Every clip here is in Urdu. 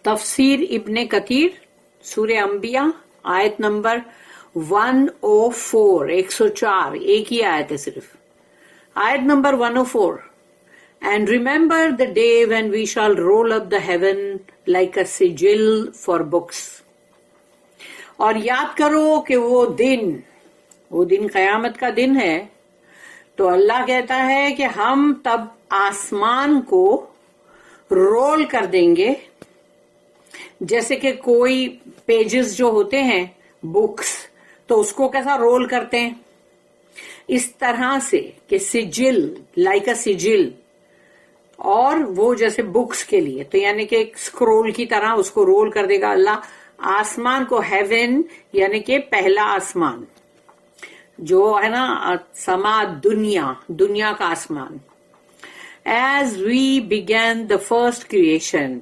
تفسیر ابن کثیر سورہ انبیاء آیت نمبر 104 104 ایک ہی آیت ہے صرف. آیت number 104. And remember the day when we shall roll up the heaven like a sigil for books. اور یاد کرو کہ وہ دن قیامت کا دن ہے. تو اللہ کہتا ہے کہ ہم تب آسمان کو رول کر دیں گے جیسے کہ کوئی پیجز جو ہوتے ہیں بکس تو اس کو کیسا رول کرتے ہیں اس طرح سے کہ سجل لائک اے سجل اور وہ جیسے بکس کے لیے تو یعنی کہ ایک اسکرول کی طرح اس کو رول کر دے گا اللہ آسمان کو. ہیون یعنی کہ پہلا آسمان جو ہے نا سما دنیا کا آسمان. As we begin the first creation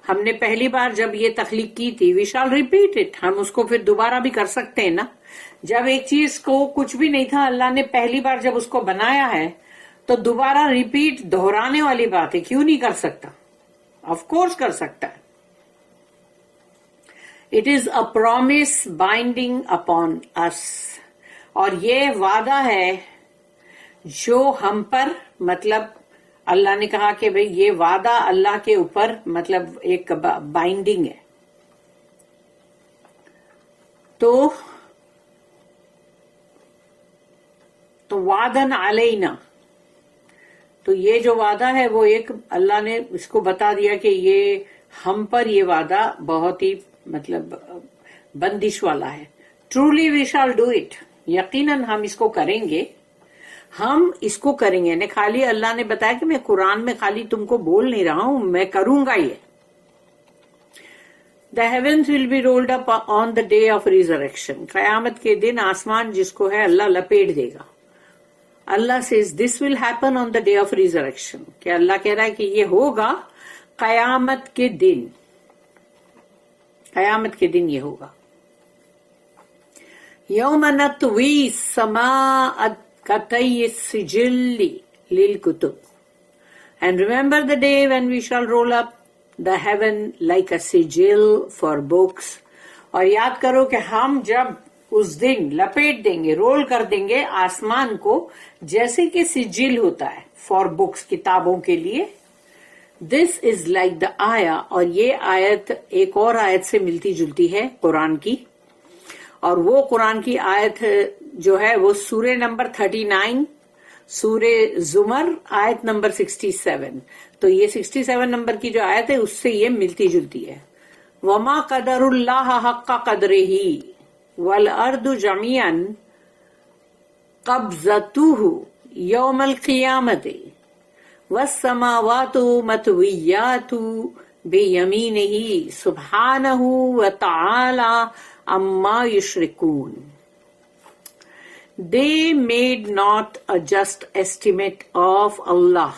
ہم نے پہلی بار جب یہ تخلیق کی تھی وی شال ریپیٹ اٹ ہم اس کو پھر دوبارہ بھی کر سکتے ہیں نا. جب ایک چیز کو کچھ بھی نہیں تھا اللہ نے پہلی بار جب اس کو بنایا ہے تو دوبارہ ریپیٹ دہرانے والی بات ہے کیوں نہیں کر سکتا. آف کورس کر سکتا ہے. It is a promise binding upon us اور یہ وعدہ ہے جو ہم پر مطلب اللہ نے کہا کہ بھئی یہ وعدہ اللہ کے اوپر مطلب ایک بائنڈنگ ہے. تو وعدن علینا تو یہ جو وعدہ ہے وہ ایک اللہ نے اس کو بتا دیا کہ یہ ہم پر یہ وعدہ بہت ہی مطلب بندش والا ہے. ٹرولی وی شال ڈو اٹ یقیناً ہم اس کو کریں گے. ہم اس کو کریں گے یعنی خالی اللہ نے بتایا کہ میں قرآن میں خالی تم کو بول نہیں رہا ہوں میں کروں گا یہ. The heavens will be rolled up on the day of resurrection. قیامت کے دن آسمان جس کو ہے اللہ لپیٹ دے گا. اللہ says this will happen on the day of resurrection. کہ اللہ کہہ رہا ہے کہ یہ ہوگا قیامت کے دن. قیامت کے دن یہ ہوگا. یوم نطوی السماء کطی السجل للکتب. And remember the day when we shall roll up the heaven like a sigil for books. اور یاد کرو کہ ہم جب اس دن لپیٹ دیں گے رول کر دیں گے آسمان کو جیسے کہ سجل ہوتا ہے فار بکس کتابوں کے لیے. دس از لائک دا آیا اور یہ آیت ایک اور آیت سے ملتی جلتی ہے قرآن کی اور وہ قرآن کی آیت جو ہے وہ سورہ نمبر 39 سورہ زمر آیت نمبر 67. تو یہ 67 نمبر کی جو آیت ہے اس سے یہ ملتی جلتی ہے. وما قدر اللہ حق قدرہ والارض جميعا قبضته یوم القیامت والسماوات مطویات بیمینہ سبحانہ وتعالی عما یشرکون. They made not a just estimate of Allah.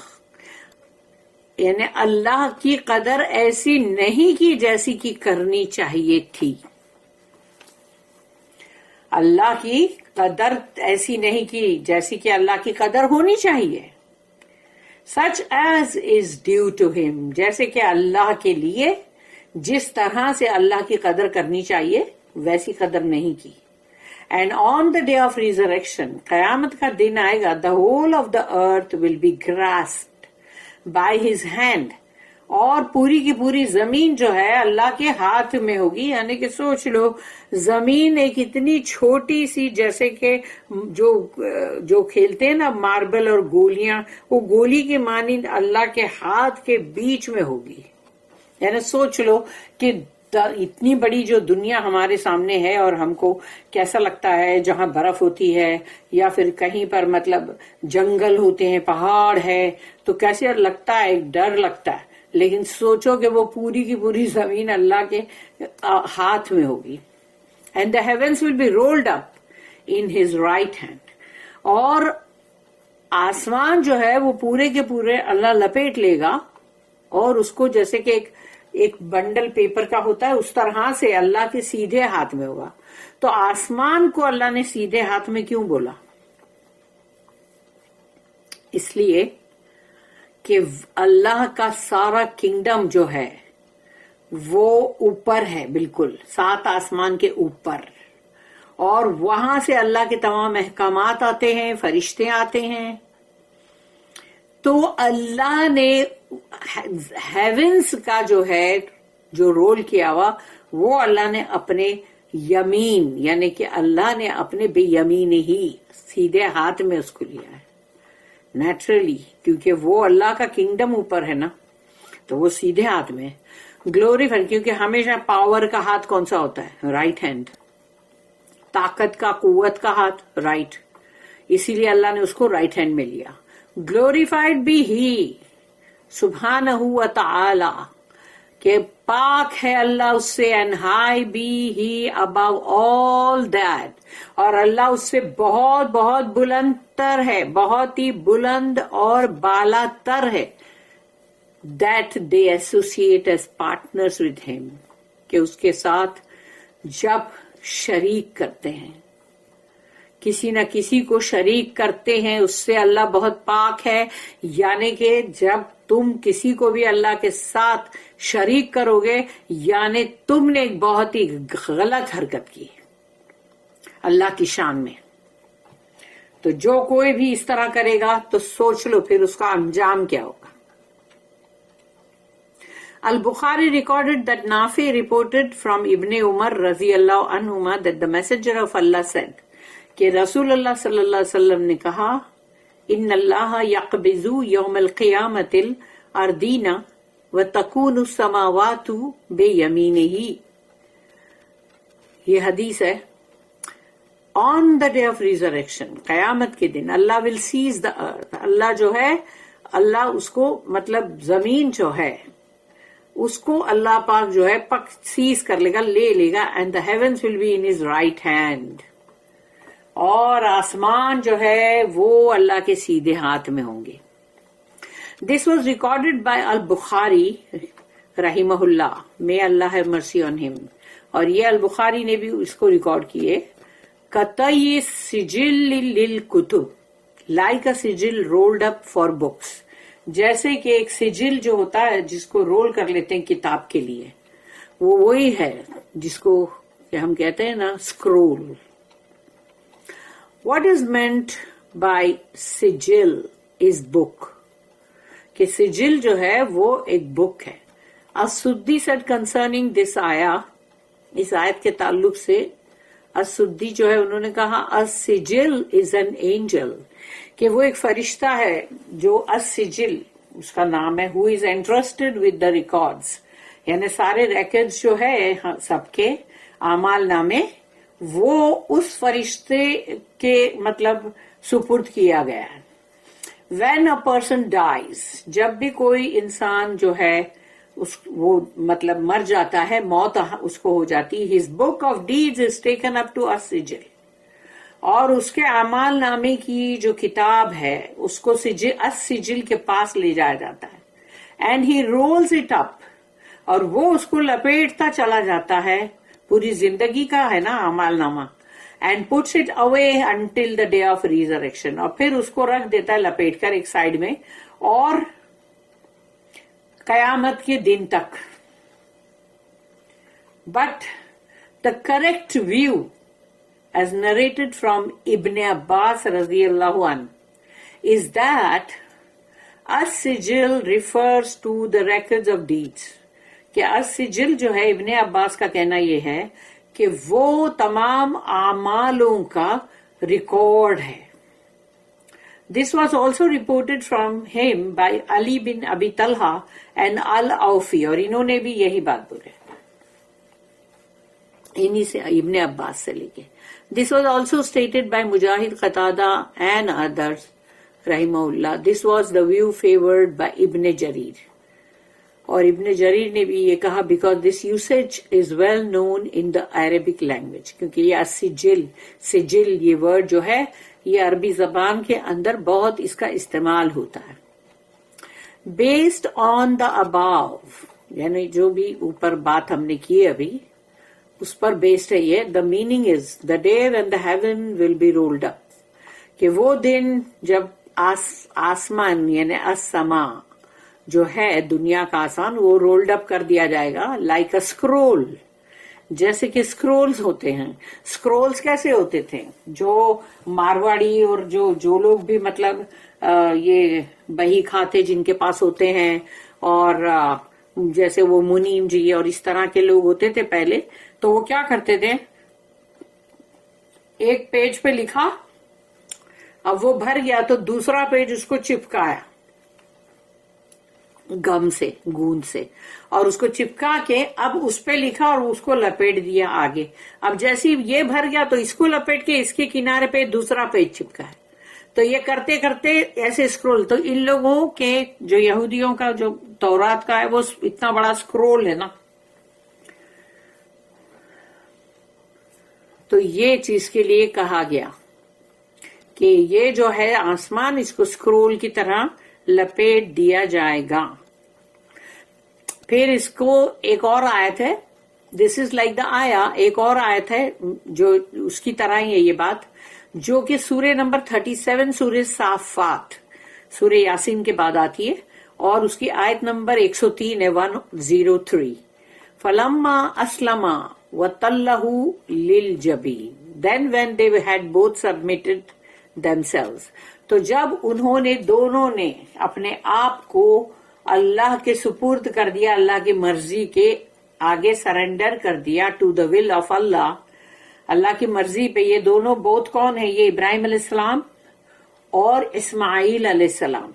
یعنی اللہ کی قدر ایسی نہیں کی جیسی کی کرنی چاہیے تھی. اللہ کی قدر ایسی نہیں کی جیسی کہ اللہ کی قدر ہونی چاہیے. Such as is due to him. جیسے کہ اللہ کے لیے جس طرح سے اللہ کی قدر کرنی چاہیے ویسی قدر نہیں کی. And on the day of resurrection, قیامت کا دن آئے گا, the whole of the earth will be grasped by his hand. اور پوری کی پوری زمین جو ہے اللہ کے ہاتھ میں ہوگی. یعنی کہ سوچ لو زمین ایک اتنی چھوٹی سی جیسے کہ جو کھیلتے ہیں نا ماربل اور گولیاں وہ گولی کے مانند اللہ کے ہاتھ کے بیچ میں ہوگی. یعنی سوچ لو کہ اتنی بڑی جو دنیا ہمارے سامنے ہے اور ہم کو کیسا لگتا ہے جہاں برف ہوتی ہے یا پھر کہیں پر مطلب جنگل ہوتے ہیں پہاڑ ہے تو کیسے لگتا ہے ایک ڈر لگتا ہے. لیکن سوچو کہ وہ پوری کی پوری زمین اللہ کے ہاتھ میں ہوگی. And the heavens will be rolled up in his right hand. اور آسمان جو ہے وہ پورے کے پورے اللہ لپیٹ لے گا اور اس کو جیسے کہ ایک بنڈل پیپر کا ہوتا ہے اس طرح سے اللہ کے سیدھے ہاتھ میں ہوگا. تو آسمان کو اللہ نے سیدھے ہاتھ میں کیوں بولا؟ اس لیے کہ اللہ کا سارا کنگڈم جو ہے وہ اوپر ہے، بالکل 7 آسمان کے اوپر، اور وہاں سے اللہ کے تمام احکامات آتے ہیں، فرشتے آتے ہیں. تو اللہ نے ہیونس کا جو ہے جو رول کیا ہوا، وہ اللہ نے اپنے یمین، یعنی کہ اللہ نے اپنے بے یمین ہی سیدھے ہاتھ میں اس کو لیا ہے نیچرلی، کیونکہ وہ اللہ کا کنگڈم اوپر ہے نا، تو وہ سیدھے ہاتھ میں گلوریفائی. کیونکہ ہمیشہ پاور کا ہاتھ کون سا ہوتا ہے؟ Right hand. طاقت کا، قوت کا ہاتھ رائٹ، اسی لیے اللہ نے اس کو رائٹ ہینڈ میں لیا. گلوریفائڈ بھی ہی سبحانہ و تعالی، کہ پاک ہے اللہ اس سے، and high be he above all that, اور اللہ اس سے بہت بہت بلند تر ہے، بہت ہی بلند اور بالا تر ہے. That they associate as partners with ہم، کہ اس کے ساتھ جب شریک کرتے ہیں، کسی نہ کسی کو شریک کرتے ہیں، اس سے اللہ بہت پاک ہے. یعنی کہ جب تم کسی کو بھی اللہ کے ساتھ شریک کرو گے، یعنی تم نے ایک بہت ہی غلط حرکت کی اللہ کی شان میں. تو جو کوئی بھی اس طرح کرے گا تو سوچ لو پھر اس کا انجام کیا ہوگا. Al-Bukhari recorded that Nafi reported from Ibn Umar radiyallahu anhuma that the messenger of Allah said کہ رسول اللہ صلی اللہ علیہ وسلم نے کہا ان اللہ یقبض یوم القیامت الارضین وتکون السماوات بیمینہ. یہ حدیث ہے. آن دا ڈے آف ریزریکشن، قیامت کے دن، اللہ ول سیز دا ارتھ. اللہ جو ہے، اللہ اس کو مطلب زمین جو ہے اس کو اللہ پاک جو ہے سیز کر لے گا، لے لے گا. And the heavens will be in his right hand, اور آسمان جو ہے وہ اللہ کے سیدھے ہاتھ میں ہوں گے. دس واز ریکارڈیڈ بائی البخاری رحمہ اللہ، may Allah have mercy on him. اور یہ البخاری نے بھی اس کو ریکارڈ کیے. قطعی سجل للکتب لائک اے سجل رولڈ اپ فار بکس، جیسے کہ ایک سجل جو ہوتا ہے جس کو رول کر لیتے ہیں کتاب کے لیے، وہ وہی ہے جس کو ہم کہتے ہیں نا scroll. What is meant by سجل is book، کہ سجل جو ہے وہ ایک بک ہے. السدی said concerning this آیا، اس آیت کے تعلق سے السدی جو ہے انہوں نے کہا السجل is an angel، کہ وہ ایک فرشتہ ہے جو السجل اس کا نام ہے، who is entrusted with the records، یعنی سارے ریکارڈز جو ہے سب کے اعمال نامے وہ اس فرشتے کے مطلب سپرد کیا گیا ہے. When a person dies، جب بھی کوئی انسان جو ہے وہ مطلب مر جاتا ہے، موت اس کو ہو جاتی، his book of deeds is taken up to as-sijil، اور اس کے اعمال نامے کی جو کتاب ہے اس کو as-sijil کے پاس لے جایا جاتا ہے. And he rolls it up، اور وہ اس کو لپیٹتا چلا جاتا ہے، پوری زندگی کا ہے نا اعمال نامہ. And puts it away until the day of resurrection، اور پھر اس کو رکھ دیتا ہے لپیٹ کر ایک سائڈ میں، اور قیامت کے دن تک. But the correct view as narrated from Ibn Abbas radiyallahu anhu is that as-sijil refers to the records of deeds، کہ as-sijil جو ہے ابن عباس کا کہنا یہ ہے کہ وہ تمام اعمالوں کا ریکارڈ ہے. This was also reported from him by Ali bin Abi Talha and al-Awfi، اور انہوں نے بھی یہی بات بولے انہی سے ابن عباس سے لے کے. This was also stated by Mujahid, Qatada and others rahimahullah. This was the view favored by Ibn Jarir، اور ابن جریر نے بھی یہ کہا because this usage is well known in the Arabic language، کیونکہ یہ السجل، سجل یہ ورڈ جو ہے یہ عربی زبان کے اندر بہت اس کا استعمال ہوتا ہے. Based on the above، یعنی جو بھی اوپر بات ہم نے کی ابھی اس پر بیسڈ ہے یہ. The meaning is the day when the heaven will be rolled up، کہ وہ دن جب آسمان یعنی السما جو ہے دنیا کا آسمان وہ رولڈ اپ کر دیا جائے گا لائک اے اسکرول. جیسے کہ اسکرولز ہوتے ہیں. اسکرولز کیسے ہوتے تھے؟ جو مارواڑی اور جو لوگ بھی مطلب یہ بہی کھاتے جن کے پاس ہوتے ہیں، اور جیسے وہ منیم جی اور اس طرح کے لوگ ہوتے تھے پہلے، تو وہ کیا کرتے تھے، ایک پیج پہ لکھا، اب وہ بھر گیا تو دوسرا پیج اس کو چپکایا گم سے، گوند سے، اور اس کو چپکا کے اب اس پہ لکھا اور اس کو لپیٹ دیا آگے. اب جیسے یہ بھر گیا تو اس کو لپیٹ کے اس کے کنارے پہ دوسرا پیج چپکا ہے. تو یہ کرتے کرتے ایسے اسکرول. تو ان لوگوں کے جو یہودیوں کا جو تورات کا ہے وہ اتنا بڑا اسکرول ہے نا، تو یہ چیز کے لیے کہا گیا کہ یہ جو ہے آسمان، اس کو اسکرول کی طرح لپیٹ دیا جائے گا. پھر اس کو ایک اور آیت ہے، دس از لائک دا آیا، ایک اور آیت ہے جو اس کی طرح ہی ہے یہ بات، جو کہ سورہ نمبر 37 سورہ صافات، سورہ یاسین کے بعد آتی ہے، اور اس کی آیت نمبر 103 ہے، 103. فَلَمَّا أَسْلَمَا وَتَلَّهُ لِلْجَبِينِ then when they had both submitted themselves. تو جب انہوں نے دونوں نے اپنے آپ کو اللہ کے سپرد کر دیا، اللہ کی مرضی کے آگے سرنڈر کر دیا، ٹو دا ول آف اللہ، اللہ کی مرضی پہ. یہ دونوں بہت کون ہیں؟ یہ ابراہیم علیہ السلام اور اسماعیل علیہ السلام،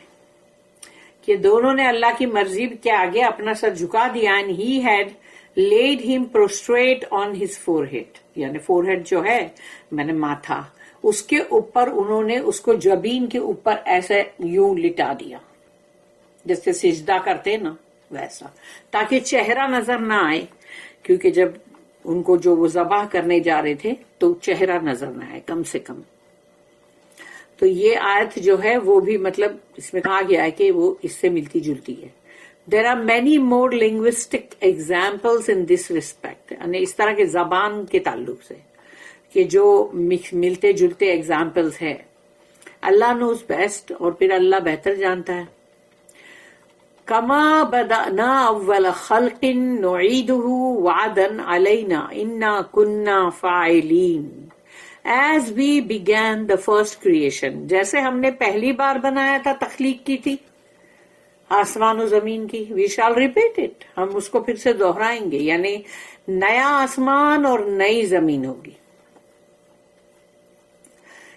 کہ دونوں نے اللہ کی مرضی کے آگے اپنا سر جھکا دیا. And he had laid him prostrate on his forehead, یعنی فور ہیڈ جو ہے میں نے ماتھا، اس کے اوپر انہوں نے اس کو جبین کے اوپر ایسے یوں لٹا دیا جیسے سجدہ کرتے نا ویسا، تاکہ چہرہ نظر نہ آئے، کیونکہ جب ان کو جو وہ ذبح کرنے جا رہے تھے تو چہرہ نظر نہ آئے کم سے کم. تو یہ آیت جو ہے وہ بھی مطلب اس میں کہا گیا ہے کہ وہ اس سے ملتی جلتی ہے. There are many more linguistic examples in this respect. یعنی اس طرح کے زبان کے تعلق سے کہ جو ملتے جلتے ایگزامپلس ہیں. اللہ knows best، اور پھر اللہ بہتر جانتا ہے. کما بدأنا اول خلق نعیدہ وعدا علینا انا کنا فاعلین. As we began the first creation، جیسے ہم نے پہلی بار بنایا تھا، تخلیق کی تھی آسمان و زمین کی، we shall repeat it، ہم اس کو پھر سے دوہرائیں گے، یعنی نیا آسمان اور نئی زمین ہوگی.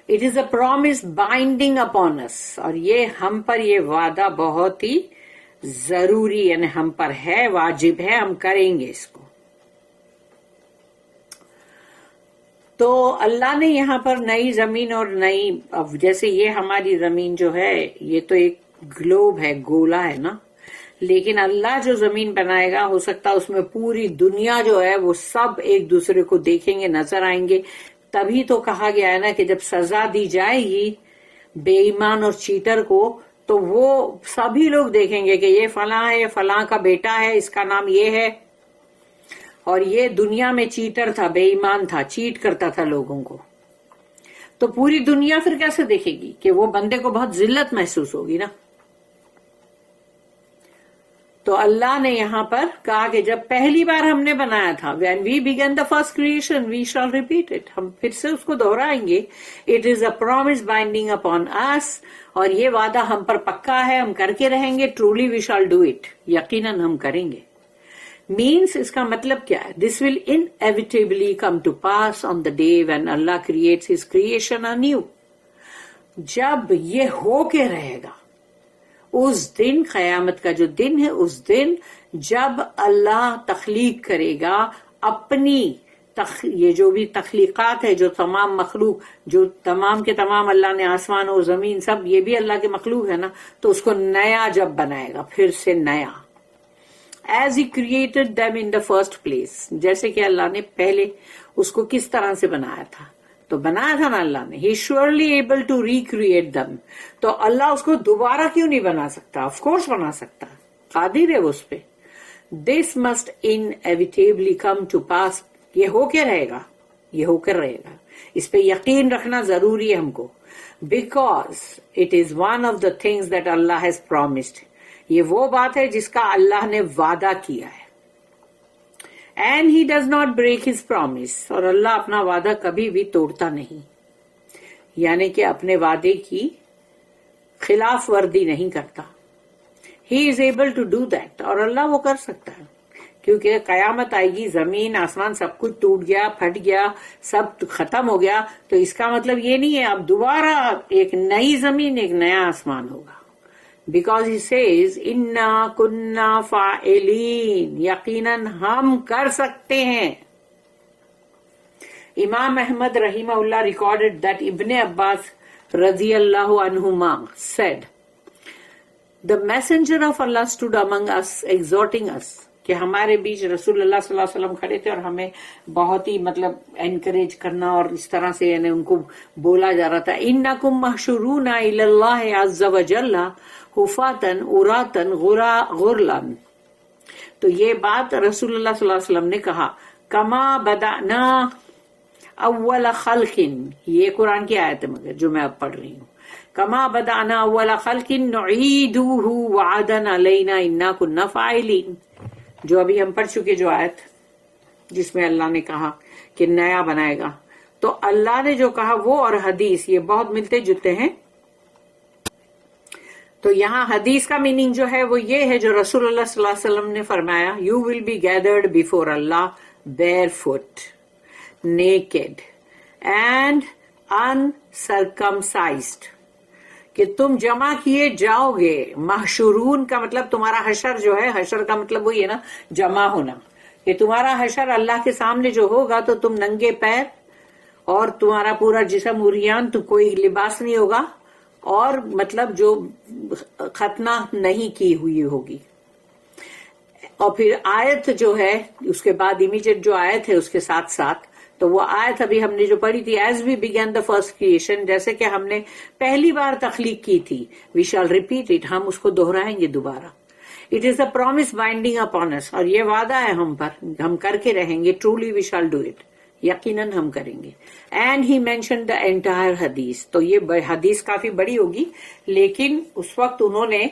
It is a promise binding upon us، اور یہ ہم پر یہ وعدہ بہت ہی ضروری، یعنی ہم پر ہے، واجب ہے، ہم کریں گے اس کو. تو اللہ نے یہاں پر نئی زمین اور نئی، اب جیسے یہ ہماری زمین جو ہے یہ تو ایک گلوب ہے، گولا ہے نا، لیکن اللہ جو زمین بنائے گا ہو سکتا ہے اس میں پوری دنیا جو ہے وہ سب ایک دوسرے کو دیکھیں گے، نظر آئیں گے. تبھی تو کہا گیا ہے نا کہ جب سزا دی جائے گی بے ایمان اور چیٹر کو تو وہ سبھی لوگ دیکھیں گے کہ یہ فلاں ہے، فلاں کا بیٹا ہے، اس کا نام یہ ہے، اور یہ دنیا میں چیٹر تھا، بے ایمان تھا، چیٹ کرتا تھا لوگوں کو. تو پوری دنیا پھر کیسے دیکھے گی کہ وہ بندے کو بہت ذلت محسوس ہوگی نا. تو اللہ نے یہاں پر کہا کہ جب پہلی بار ہم نے بنایا تھا، when we began the first creation we shall repeat it، ہم پھر سے اس کو دہرائیں گے. it is a promise binding upon us، اور یہ وعدہ ہم پر پکا ہے، ہم کر کے رہیں گے. truly we shall do it، یقیناً ہم کریں گے. means اس کا مطلب کیا ہے؟ this will inevitably come to pass on the day when Allah creates his creation anew. جب یہ ہو کے رہے گا اس دن، قیامت کا جو دن ہے، اس دن جب اللہ تخلیق کرے گا اپنی یہ جو بھی تخلیقات ہے، جو تمام مخلوق، جو تمام کے تمام اللہ نے آسمان اور زمین سب یہ بھی اللہ کے مخلوق ہے نا، تو اس کو نیا جب بنائے گا، پھر سے نیا. as he created them in the first place، جیسے کہ اللہ نے پہلے اس کو کس طرح سے بنایا تھا، تو بنایا تھا نا اللہ نے. he surely able to recreate them، تو اللہ اس کو دوبارہ کیوں نہیں بنا سکتا؟ آف کورس بنا سکتا، قادر ہے وہ اس پہ. this must inevitably come to pass، یہ ہو کے رہے گا، یہ ہو کر رہے گا، اس پہ یقین رکھنا ضروری ہے ہم کو. because it is one of the things that Allah has promised، یہ وہ بات ہے جس کا اللہ نے وعدہ کیا ہے. And he does not break his promise, اور اللہ اپنا وعدہ کبھی بھی توڑتا نہیں، یعنی کہ اپنے وعدے کی خلاف ورزی نہیں کرتا. He is able to do that, اور اللہ وہ کر سکتا ہے، کیونکہ قیامت آئے گی، زمین آسمان سب کچھ ٹوٹ گیا، پھٹ گیا، سب ختم ہو گیا، تو اس کا مطلب یہ نہیں ہے اب دوبارہ ایک نئی زمین ایک نیا آسمان ہوگا. بیکاز ہی سیز انا کننا فاعلین، یقیناً ہم کر سکتے ہیں. امام احمد رحمہ اللہ ریکارڈڈ دیٹ ابن عباس رضی اللہ عنہما said, the messenger of Allah stood among us exhorting us، کہ ہمارے بیچ رسول اللہ صلی اللہ علیہ وسلم کھڑے تھے اور ہمیں بہت ہی مطلب انکریج کرنا اور اس طرح سے یعنی ان کو بولا جا رہا تھا. انکم محشورون الی اللہ عز وجل حفاتا عراتا غرلا. تو یہ بات رسول اللہ صلی اللہ علیہ وسلم نے کہا. کما بدأنا اول خلق، یہ قرآن کی آیت ہے مگر جو میں اب پڑھ رہی ہوں. کما بدأنا اول خلق نعیدہ وعدا علینا انا کنا فاعلین، جو ابھی ہم پڑھ چکے جو آیت جس میں اللہ نے کہا کہ نیا بنائے گا. تو اللہ نے جو کہا وہ اور حدیث یہ بہت ملتے جلتے ہیں. تو یہاں حدیث کا میننگ جو ہے وہ یہ ہے جو رسول اللہ صلی اللہ علیہ وسلم نے فرمایا، you will be gathered before Allah barefoot naked and uncircumcised, کہ تم جمع کیے جاؤ گے. محشورون کا مطلب تمہارا حشر جو ہے، حشر کا مطلب وہی ہے نا جمع ہونا، کہ تمہارا حشر اللہ کے سامنے جو ہوگا تو تم ننگے پیر اور تمہارا پورا جسم عریان، تو کوئی لباس نہیں ہوگا اور مطلب جو ختنہ نہیں کی ہوئی ہوگی. اور پھر آیت جو ہے اس کے بعد امیجیٹ جو آیت ہے اس کے ساتھ ساتھ، تو وہ آیت ابھی ہم نے جو پڑھی تھی، as we begin the first creation, جیسے کہ ہم نے پہلی بار تخلیق کی تھی، وی شال ریپیٹ اٹ، ہم اس کو دہرائیں گے دوبارہ. It is a promise binding upon us, اور یہ وعدہ ہے ہم پر، ہم کر کے رہیں گے. ٹرولی وی شال ڈو اٹ، یقیناً ہم کریں گے. And he mention the entire حدیث، تو یہ حدیث کافی بڑی ہوگی، لیکن اس وقت انہوں نے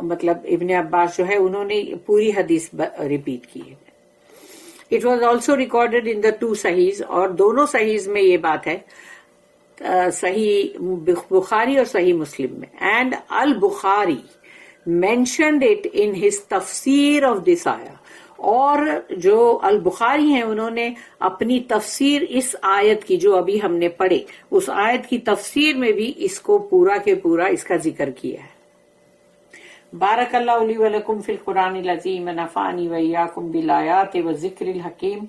مطلب ابن عباس جو ہے انہوں نے پوری حدیث ریپیٹ کی ہے. It was also recorded in the two صحیح، اور دونوں صحیح میں یہ بات ہے، صحیح بخاری اور صحیح مسلم میں. And al-Bukhari mentioned it in his تفسیر of this آیا، اور جو البخاری ہیں انہوں نے اپنی تفسیر اس آیت کی جو ابھی ہم نے پڑھے، اس آیت کی تفسیر میں بھی اس کو پورا کے پورا اس کا ذکر کیا ہے. بارک اللہ لی ولکم فی القرآن العظیم، نفعنی وإیاکم بالآیات والذکر الحکیم.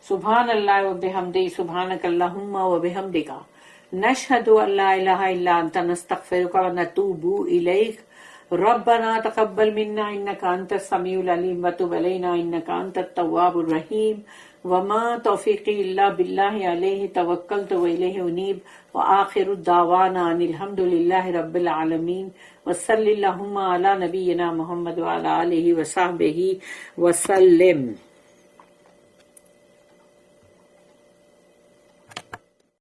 سبحان اللہ وبحمدہ، سبحانک اللہم وبحمدک، نشہد ان لا الہ الا انت، نستغفرک ونتوب الیک. ربنا تقبل منا انک انت السمیع العلیم وتب علینا انک انت التواب الرحیم. وما توفیقی الا باللہ علیہ توکلت والیہ انیب. وآخر الدعوانا ان الحمد للہ رب العالمین. وصلی اللہم علی نبینا محمد وعلی آلہ وصحبہ وسلم.